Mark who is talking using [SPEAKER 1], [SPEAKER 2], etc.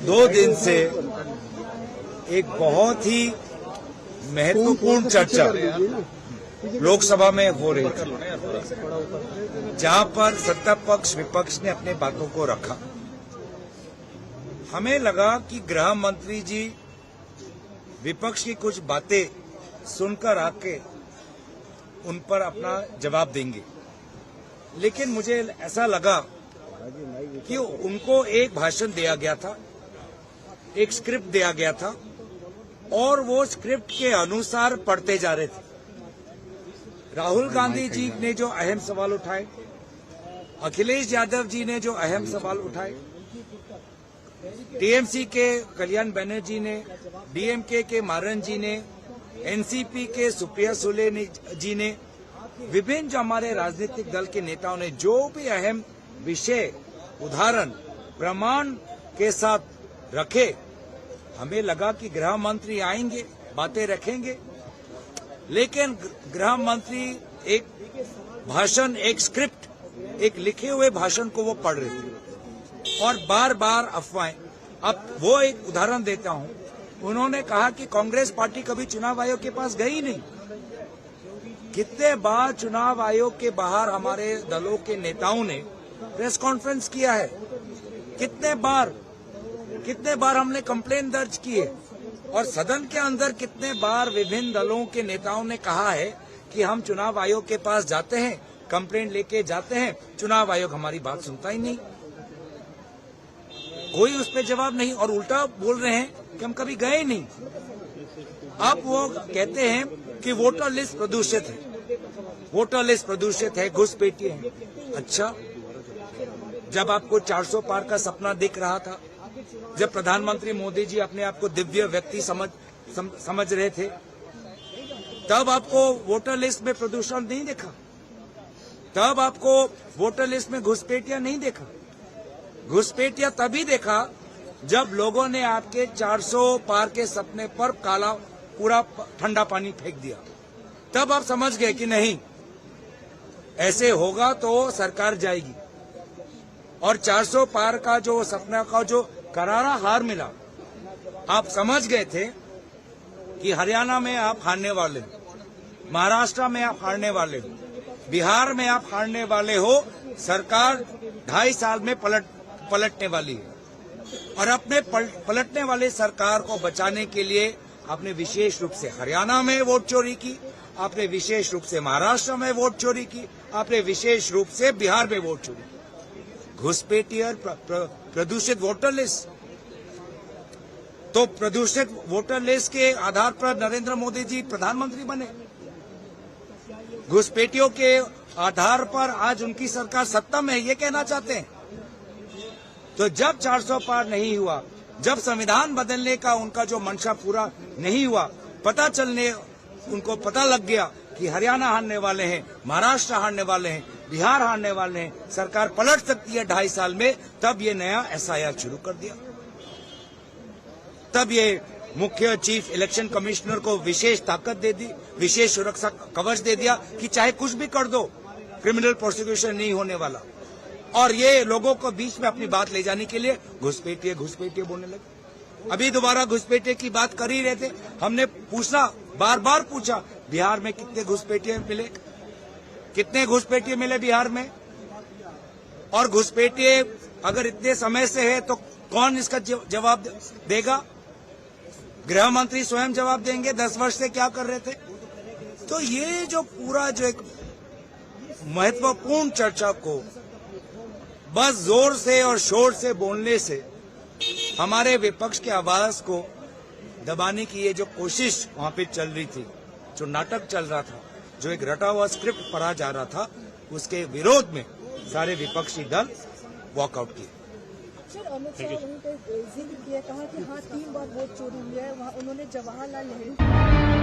[SPEAKER 1] दो दिन से एक बहुत ही महत्वपूर्ण चर्चा लोकसभा में हो रही थी, जहां पर सत्ता पक्ष विपक्ष ने अपने बातों को रखा। हमें लगा कि गृह मंत्री जी विपक्ष की कुछ बातें सुनकर आके उन पर अपना जवाब देंगे, लेकिन मुझे ऐसा लगा कि उनको एक भाषण दिया गया था, एक स्क्रिप्ट दिया गया था और वो स्क्रिप्ट के अनुसार पढ़ते जा रहे थे। राहुल गांधी जी ने जो अहम सवाल उठाए, अखिलेश यादव जी ने जो अहम सवाल उठाए, टीएमसी के कल्याण बनर्जी ने, डीएमके के मारन जी ने, एनसीपी के सुप्रिया सुले जी ने, विभिन्न जो हमारे राजनीतिक दल के नेताओं ने जो भी अहम विषय उदाहरण प्रमाण के साथ रखे, हमें लगा कि गृह मंत्री आएंगे, बातें रखेंगे, लेकिन गृह मंत्री एक भाषण, एक स्क्रिप्ट, एक लिखे हुए भाषण को वो पढ़ रहे थे और बार बार अफवाहें। अब वो एक उदाहरण देता हूं, उन्होंने कहा कि कांग्रेस पार्टी कभी चुनाव आयोग के पास गई नहीं। कितने बार चुनाव आयोग के बाहर हमारे दलों के नेताओं ने प्रेस कॉन्फ्रेंस किया है, कितने बार हमने कंप्लेंट दर्ज की है और सदन के अंदर कितने बार विभिन्न दलों के नेताओं ने कहा है कि हम चुनाव आयोग के पास जाते हैं, कंप्लेंट लेके जाते हैं, चुनाव आयोग हमारी बात सुनता ही नहीं, कोई उस पर जवाब नहीं और उल्टा बोल रहे हैं कि हम कभी गए नहीं। अब वो कहते हैं कि वोटर लिस्ट प्रदूषित है, वोटर लिस्ट प्रदूषित है, घुसपैठिए है। अच्छा, जब आपको 400 पार का सपना दिख रहा था, जब प्रधानमंत्री मोदी जी अपने आप को दिव्य व्यक्ति समझ रहे थे, तब आपको वोटर लिस्ट में प्रदूषण नहीं देखा, तब आपको वोटर लिस्ट में घुसपैठिया नहीं देखा। घुसपैठिया तभी देखा जब लोगों ने आपके 400 पार के सपने पर काला पूरा ठंडा पानी फेंक दिया, तब आप समझ गए कि नहीं, ऐसे होगा तो सरकार जाएगी। और 400 पार का जो सपना का जो करारा हार मिला, आप समझ गए थे कि हरियाणा में आप हारने वाले हो, महाराष्ट्र में आप हारने वाले हो, बिहार में आप हारने वाले हो, सरकार 2.5 साल में पलटने वाली है। और अपने पलटने वाले सरकार को बचाने के लिए आपने विशेष रूप से हरियाणा में वोट चोरी की, आपने विशेष रूप से महाराष्ट्र में वोट चोरी की, आपने विशेष रूप से बिहार में वोट चोरी की। घुसपैठिए प्रदूषित वोटर लिस्ट, तो प्रदूषित वोटर लिस्ट के आधार पर नरेंद्र मोदी जी प्रधानमंत्री बने। घुसपैठियों के आधार पर आज उनकी सरकार सत्ता में है, ये कहना चाहते हैं। तो जब 400 पार नहीं हुआ, जब संविधान बदलने का उनका जो मंशा पूरा नहीं हुआ, उनको पता लग गया कि हरियाणा हारने वाले हैं, महाराष्ट्र हारने वाले हैं, बिहार हारने वाले हैं, सरकार पलट सकती है 2.5 साल में, तब ये नया एसआईआर शुरू कर दिया। तब ये मुख्य चीफ इलेक्शन कमिश्नर को विशेष ताकत दे दी, विशेष सुरक्षा कवच दे दिया कि चाहे कुछ भी कर दो, क्रिमिनल प्रोसिक्यूशन नहीं होने वाला। और ये लोगों को बीच में अपनी बात ले जाने के लिए घुसपैठिए बोलने लगे। अभी दोबारा घुसपैठिए की बात कर ही रहे थे, हमने बार बार पूछा, बिहार में कितने घुसपैठिए मिले, कितने घुसपैठिए मिले बिहार में? और घुसपैठिए अगर इतने समय से है तो कौन इसका जवाब देगा? गृह मंत्री स्वयं जवाब देंगे 10 वर्ष से क्या कर रहे थे। तो ये जो पूरा जो एक महत्वपूर्ण चर्चा को बस जोर से और शोर से बोलने से हमारे विपक्ष के आवाज को दबाने की ये जो कोशिश वहां पे चल रही थी, जो नाटक चल रहा था, जो एक रटा हुआ स्क्रिप्ट पढ़ा जा रहा था, उसके विरोध में सारे विपक्षी दल वॉकआउट किए।
[SPEAKER 2] सर, अमित शाह वहीं पे जिक्र किया, कहा कि हाँ 3 बार वोट चोरी हुई है, वहाँ उन्होंने जवाहरलाल नेहरू